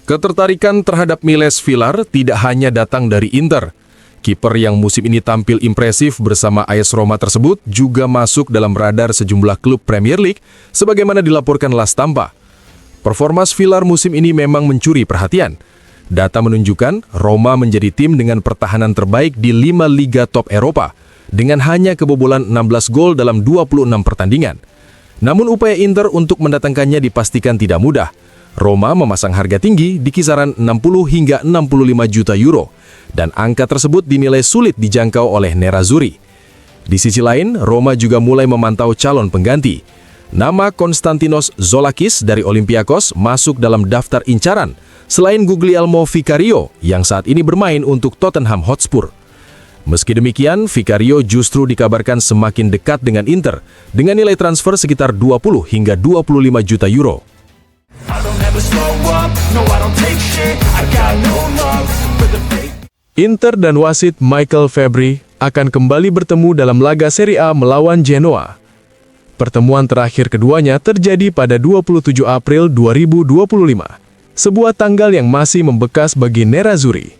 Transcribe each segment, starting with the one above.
Ketertarikan terhadap Miles Villar tidak hanya datang dari Inter. Kiper yang musim ini tampil impresif bersama AS Roma tersebut juga masuk dalam radar sejumlah klub Premier League sebagaimana dilaporkan La Stampa. Performa Villar musim ini memang mencuri perhatian. Data menunjukkan Roma menjadi tim dengan pertahanan terbaik di 5 liga top Eropa dengan hanya kebobolan 16 gol dalam 26 pertandingan. Namun upaya Inter untuk mendatangkannya dipastikan tidak mudah. Roma memasang harga tinggi di kisaran 60 hingga 65 juta euro dan angka tersebut dinilai sulit dijangkau oleh Nerazzurri. Di sisi lain, Roma juga mulai memantau calon pengganti. Nama Konstantinos Zoulakis dari Olympiakos masuk dalam daftar incaran, selain Guglielmo Vicario yang saat ini bermain untuk Tottenham Hotspur. Meski demikian, Vicario justru dikabarkan semakin dekat dengan Inter, dengan nilai transfer sekitar 20 hingga 25 juta euro. Inter dan wasit Michael Fabri akan kembali bertemu dalam laga Serie A melawan Genoa. Pertemuan terakhir keduanya terjadi pada 27 April 2025, sebuah tanggal yang masih membekas bagi Nerazzurri.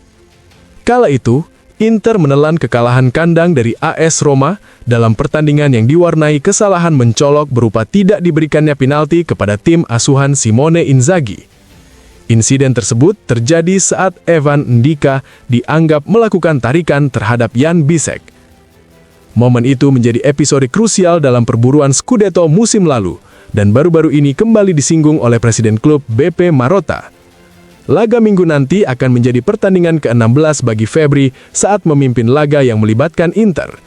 Kala itu, Inter menelan kekalahan kandang dari AS Roma dalam pertandingan yang diwarnai kesalahan mencolok berupa tidak diberikannya penalti kepada tim asuhan Simone Inzaghi. Insiden tersebut terjadi saat Evan Ndika dianggap melakukan tarikan terhadap Jan Bisek. Momen itu menjadi episode krusial dalam perburuan Scudetto musim lalu dan baru-baru ini kembali disinggung oleh Presiden klub BP Marotta. Laga Minggu nanti akan menjadi pertandingan ke-16 bagi Fabri saat memimpin laga yang melibatkan Inter.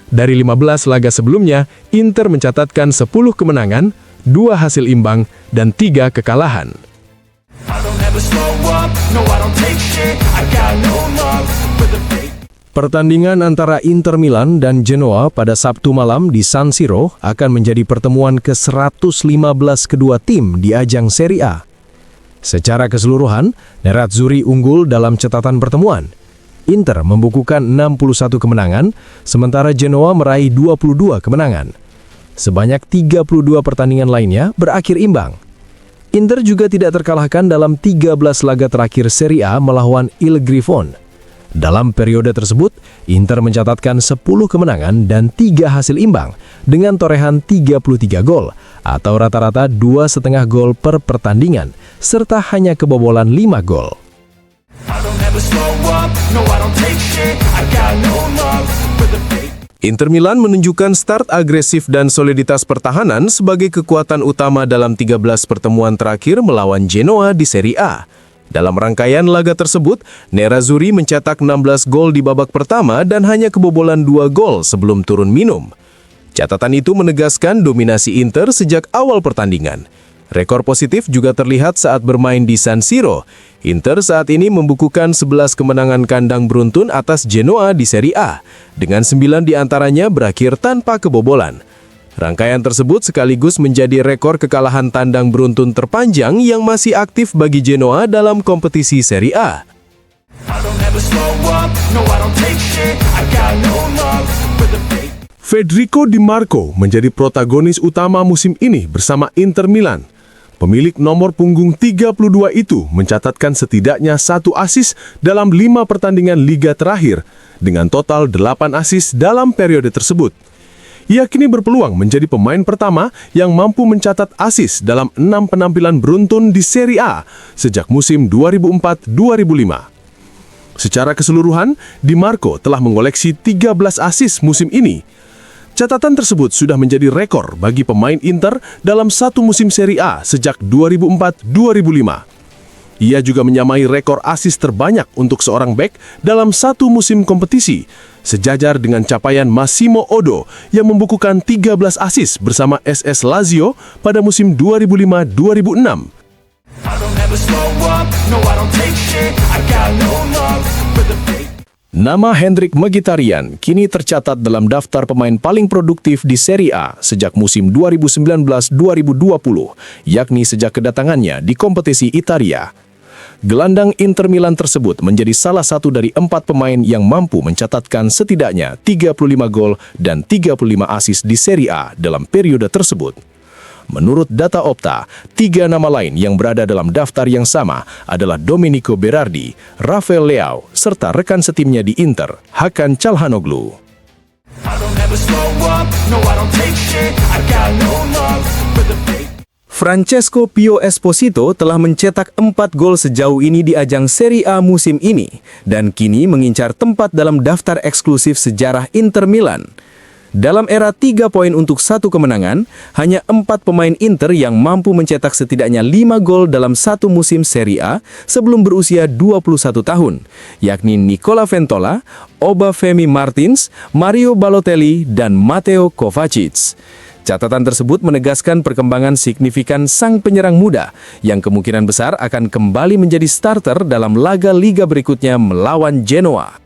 Dari 15 laga sebelumnya, Inter mencatatkan 10 kemenangan, 2 hasil imbang, dan 3 kekalahan. Pertandingan antara Inter Milan dan Genoa pada Sabtu malam di San Siro akan menjadi pertemuan ke-115 kedua tim di ajang Serie A. Secara keseluruhan, Nerazzurri unggul dalam catatan pertemuan. Inter membukukan 61 kemenangan, sementara Genoa meraih 22 kemenangan. Sebanyak 32 pertandingan lainnya berakhir imbang. Inter juga tidak terkalahkan dalam 13 laga terakhir Serie A melawan Il Grifone. Dalam periode tersebut, Inter mencatatkan 10 kemenangan dan 3 hasil imbang dengan torehan 33 gol atau rata-rata 2,5 gol per pertandingan, serta hanya kebobolan 5 gol. Inter Milan menunjukkan start agresif dan soliditas pertahanan sebagai kekuatan utama dalam 13 pertemuan terakhir melawan Genoa di Serie A. Dalam rangkaian laga tersebut, Nerazzurri mencetak 16 gol di babak pertama dan hanya kebobolan 2 gol sebelum turun minum. Catatan itu menegaskan dominasi Inter sejak awal pertandingan. Rekor positif juga terlihat saat bermain di San Siro. Inter saat ini membukukan 11 kemenangan kandang beruntun atas Genoa di Serie A, dengan 9 diantaranya berakhir tanpa kebobolan. Rangkaian tersebut sekaligus menjadi rekor kekalahan tandang beruntun terpanjang yang masih aktif bagi Genoa dalam kompetisi Serie A. Federico Di Marco menjadi protagonis utama musim ini bersama Inter Milan. Pemilik nomor punggung 32 itu mencatatkan setidaknya 1 assist dalam 5 pertandingan liga terakhir, dengan total 8 assist dalam periode tersebut. Ia kini berpeluang menjadi pemain pertama yang mampu mencatat assist dalam 6 penampilan beruntun di Serie A sejak musim 2004-2005. Secara keseluruhan, Di Marco telah mengoleksi 13 assist musim ini. Catatan tersebut sudah menjadi rekor bagi pemain Inter dalam satu musim Serie A sejak 2004-2005. Ia juga menyamai rekor assist terbanyak untuk seorang bek dalam satu musim kompetisi, sejajar dengan capaian Massimo Odo yang membukukan 13 assist bersama SS Lazio pada musim 2005-2006. Nama Hendrik Mkhitaryan kini tercatat dalam daftar pemain paling produktif di Serie A sejak musim 2019-2020, yakni sejak kedatangannya di kompetisi Italia. Gelandang Inter Milan tersebut menjadi salah satu dari 4 pemain yang mampu mencatatkan setidaknya 35 gol dan 35 assist di Serie A dalam periode tersebut. Menurut data Opta, 3 nama lain yang berada dalam daftar yang sama adalah Domenico Berardi, Rafael Leao, serta rekan setimnya di Inter, Hakan Calhanoglu. Francesco Pio Esposito telah mencetak 4 gol sejauh ini di ajang Serie A musim ini dan kini mengincar tempat dalam daftar eksklusif sejarah Inter Milan. Dalam era 3 poin untuk 1 kemenangan, hanya 4 pemain Inter yang mampu mencetak setidaknya 5 gol dalam satu musim Serie A sebelum berusia 21 tahun, yakni Nicola Ventola, Obafemi Martins, Mario Balotelli, dan Matteo Kovacic. Catatan tersebut menegaskan perkembangan signifikan sang penyerang muda yang kemungkinan besar akan kembali menjadi starter dalam laga liga berikutnya melawan Genoa.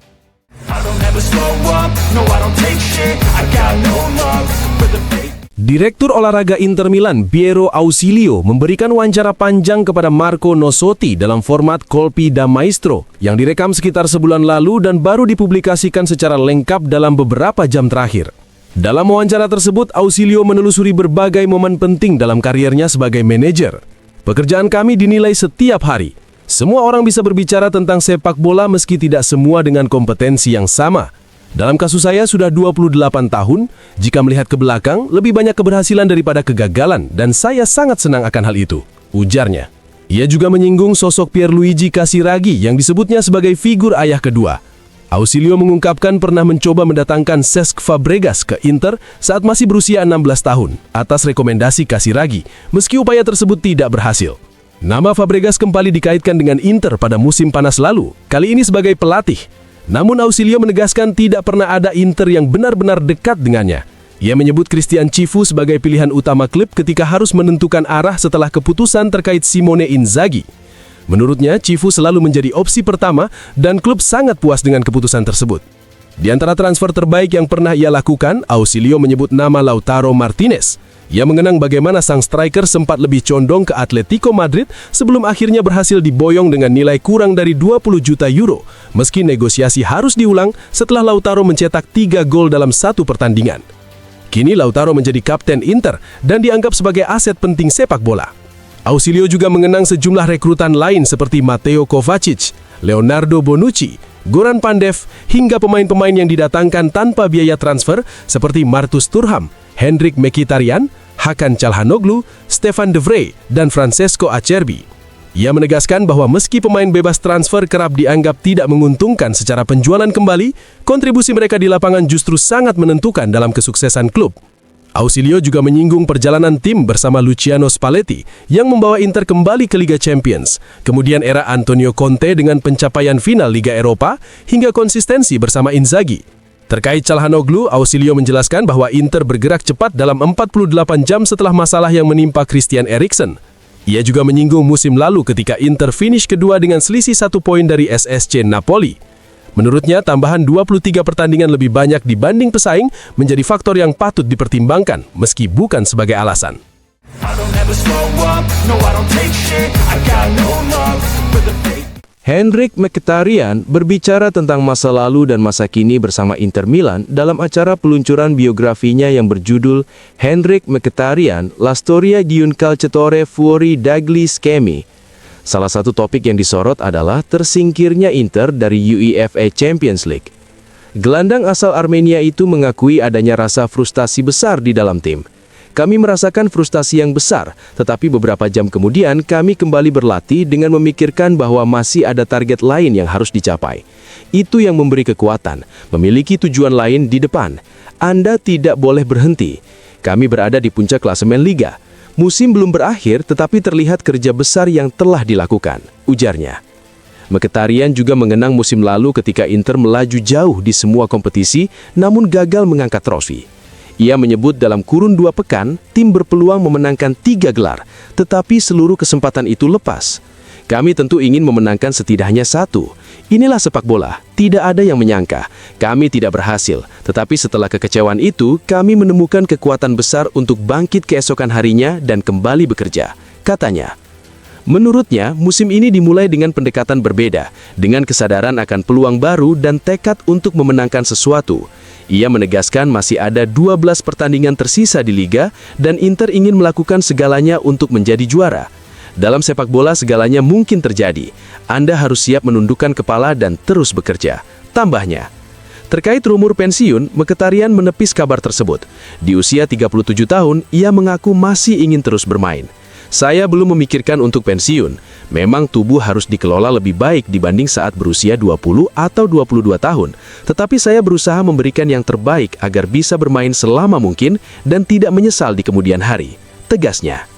Direktur olahraga Inter Milan, Piero Ausilio, memberikan wawancara panjang kepada Marco Nossotti dalam format Colpi da Maestro yang direkam sekitar sebulan lalu dan baru dipublikasikan secara lengkap dalam beberapa jam terakhir. Dalam wawancara tersebut, Ausilio menelusuri berbagai momen penting dalam kariernya sebagai manajer. Pekerjaan kami dinilai setiap hari. Semua orang bisa berbicara tentang sepak bola meski tidak semua dengan kompetensi yang sama. Dalam kasus saya sudah 28 tahun, jika melihat ke belakang, lebih banyak keberhasilan daripada kegagalan dan saya sangat senang akan hal itu, ujarnya. Ia juga menyinggung sosok Pierluigi Casiraghi yang disebutnya sebagai figur ayah kedua. Ausilio mengungkapkan pernah mencoba mendatangkan Cesc Fabregas ke Inter saat masih berusia 16 tahun atas rekomendasi Casiraghi, meski upaya tersebut tidak berhasil. Nama Fabregas kembali dikaitkan dengan Inter pada musim panas lalu, kali ini sebagai pelatih. Namun Ausilio menegaskan tidak pernah ada Inter yang benar-benar dekat dengannya. Ia menyebut Christian Cifu sebagai pilihan utama klub ketika harus menentukan arah setelah keputusan terkait Simone Inzaghi. Menurutnya, Cifu selalu menjadi opsi pertama dan klub sangat puas dengan keputusan tersebut. Di antara transfer terbaik yang pernah ia lakukan, Ausilio menyebut nama Lautaro Martinez. Ia mengenang bagaimana sang striker sempat lebih condong ke Atletico Madrid sebelum akhirnya berhasil diboyong dengan nilai kurang dari 20 juta euro, meski negosiasi harus diulang setelah Lautaro mencetak 3 gol dalam satu pertandingan. Kini Lautaro menjadi kapten Inter dan dianggap sebagai aset penting sepak bola. Ausilio juga mengenang sejumlah rekrutan lain seperti Matteo Kovacic, Leonardo Bonucci, Goran Pandev, hingga pemain-pemain yang didatangkan tanpa biaya transfer seperti Marcus Thuram, Henrikh Mkhitaryan, Hakan Calhanoglu, Stefan de Vrij, dan Francesco Acerbi. Ia menegaskan bahwa meski pemain bebas transfer kerap dianggap tidak menguntungkan secara penjualan kembali, kontribusi mereka di lapangan justru sangat menentukan dalam kesuksesan klub. Ausilio juga menyinggung perjalanan tim bersama Luciano Spalletti yang membawa Inter kembali ke Liga Champions, kemudian era Antonio Conte dengan pencapaian final Liga Eropa, hingga konsistensi bersama Inzaghi. Terkait Calhanoglu, Ausilio menjelaskan bahwa Inter bergerak cepat dalam 48 jam setelah masalah yang menimpa Christian Eriksen. Ia juga menyinggung musim lalu ketika Inter finish kedua dengan selisih 1 poin dari SSC Napoli. Menurutnya, tambahan 23 pertandingan lebih banyak dibanding pesaing menjadi faktor yang patut dipertimbangkan, meski bukan sebagai alasan. Henrikh Mkhitaryan berbicara tentang masa lalu dan masa kini bersama Inter Milan dalam acara peluncuran biografinya yang berjudul Henrikh Mkhitaryan, La storia di un calciatore fuori dagli schemi. Salah satu topik yang disorot adalah tersingkirnya Inter dari UEFA Champions League. Gelandang asal Armenia itu mengakui adanya rasa frustasi besar di dalam tim. Kami merasakan frustasi yang besar, tetapi beberapa jam kemudian kami kembali berlatih dengan memikirkan bahwa masih ada target lain yang harus dicapai. Itu yang memberi kekuatan, memiliki tujuan lain di depan. Anda tidak boleh berhenti. Kami berada di puncak klasemen Liga. Musim belum berakhir, tetapi terlihat kerja besar yang telah dilakukan, ujarnya. Mkhitaryan juga mengenang musim lalu ketika Inter melaju jauh di semua kompetisi, namun gagal mengangkat trofi. Ia menyebut dalam kurun 2 pekan, tim berpeluang memenangkan 3 gelar, tetapi seluruh kesempatan itu lepas. Kami tentu ingin memenangkan setidaknya 1. Inilah sepak bola, tidak ada yang menyangka. Kami tidak berhasil, tetapi setelah kekecewaan itu, kami menemukan kekuatan besar untuk bangkit keesokan harinya dan kembali bekerja, katanya. Menurutnya, musim ini dimulai dengan pendekatan berbeda, dengan kesadaran akan peluang baru dan tekad untuk memenangkan sesuatu. Ia menegaskan masih ada 12 pertandingan tersisa di Liga dan Inter ingin melakukan segalanya untuk menjadi juara. Dalam sepak bola segalanya mungkin terjadi. Anda harus siap menundukkan kepala dan terus bekerja. Tambahnya, terkait rumor pensiun, Mkhitaryan menepis kabar tersebut. Di usia 37 tahun, ia mengaku masih ingin terus bermain. Saya belum memikirkan untuk pensiun. Memang tubuh harus dikelola lebih baik dibanding saat berusia 20 atau 22 tahun. Tetapi saya berusaha memberikan yang terbaik agar bisa bermain selama mungkin dan tidak menyesal di kemudian hari, tegasnya.